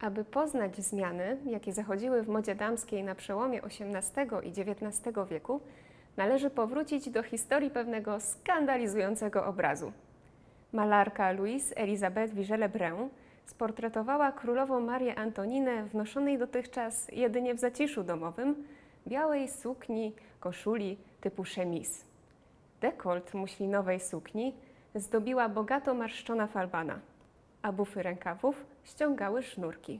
Aby poznać zmiany, jakie zachodziły w modzie damskiej na przełomie XVIII i XIX wieku, należy powrócić do historii pewnego skandalizującego obrazu. Malarka Louise Elisabeth Vigée-Lebrun sportretowała królową Marię Antoninę w noszonej dotychczas jedynie w zaciszu domowym białej sukni, koszuli typu chemise. Dekolt muślinowej sukni zdobiła bogato marszczona falbana, a bufy rękawów ściągały sznurki.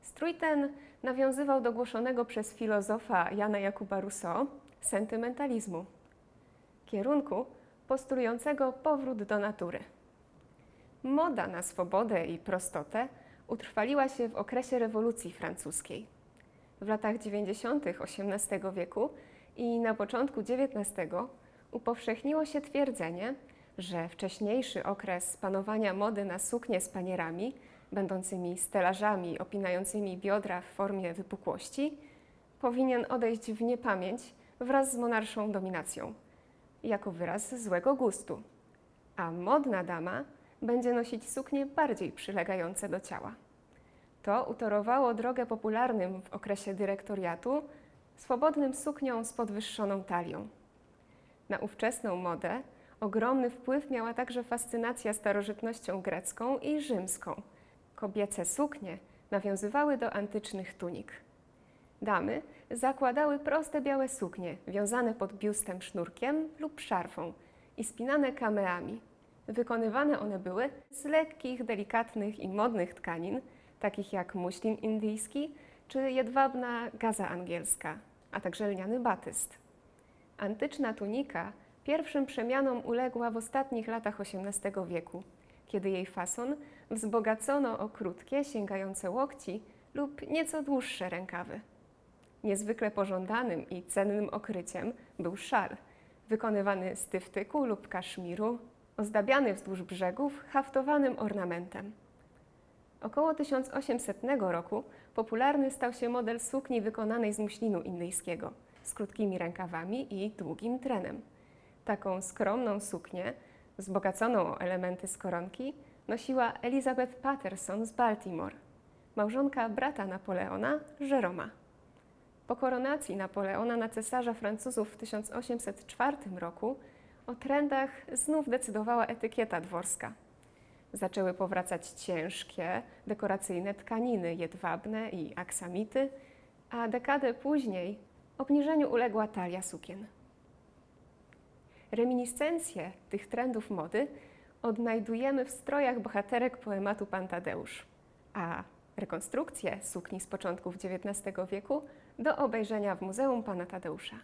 Strój ten nawiązywał do głoszonego przez filozofa Jana Jakuba Rousseau sentymentalizmu, kierunku postulującego powrót do natury. Moda na swobodę i prostotę utrwaliła się w okresie rewolucji francuskiej. W latach 90. XVIII wieku i na początku XIX upowszechniło się twierdzenie, że wcześniejszy okres panowania mody na suknie z panierami, będącymi stelażami opinającymi biodra w formie wypukłości, powinien odejść w niepamięć wraz z monarszą dominacją, jako wyraz złego gustu, a modna dama będzie nosić suknie bardziej przylegające do ciała. To utorowało drogę popularnym w okresie dyrektoriatu swobodnym sukniom z podwyższoną talią. Na ówczesną modę ogromny wpływ miała także fascynacja starożytnością grecką i rzymską. Kobiece suknie nawiązywały do antycznych tunik. Damy zakładały proste białe suknie, wiązane pod biustem sznurkiem lub szarfą i spinane kameami. Wykonywane one były z lekkich, delikatnych i modnych tkanin, takich jak muślin indyjski czy jedwabna gaza angielska, a także lniany batyst. Antyczna tunika pierwszym przemianom uległa w ostatnich latach XVIII wieku, kiedy jej fason wzbogacono o krótkie, sięgające łokci lub nieco dłuższe rękawy. Niezwykle pożądanym i cennym okryciem był szal, wykonywany z tyftyku lub kaszmiru, ozdabiany wzdłuż brzegów haftowanym ornamentem. Około 1800 roku popularny stał się model sukni wykonanej z muślinu indyjskiego, z krótkimi rękawami i długim trenem. Taką skromną suknię, wzbogaconą o elementy z koronki, nosiła Elizabeth Patterson z Baltimore, małżonka brata Napoleona, Jérôma. Po koronacji Napoleona na cesarza Francuzów w 1804 roku o trendach znów decydowała etykieta dworska. Zaczęły powracać ciężkie, dekoracyjne tkaniny jedwabne i aksamity, a dekadę później obniżeniu uległa talia sukien. Reminiscencje tych trendów mody odnajdujemy w strojach bohaterek poematu Pan Tadeusz, a rekonstrukcje sukni z początków XIX wieku do obejrzenia w Muzeum Pana Tadeusza.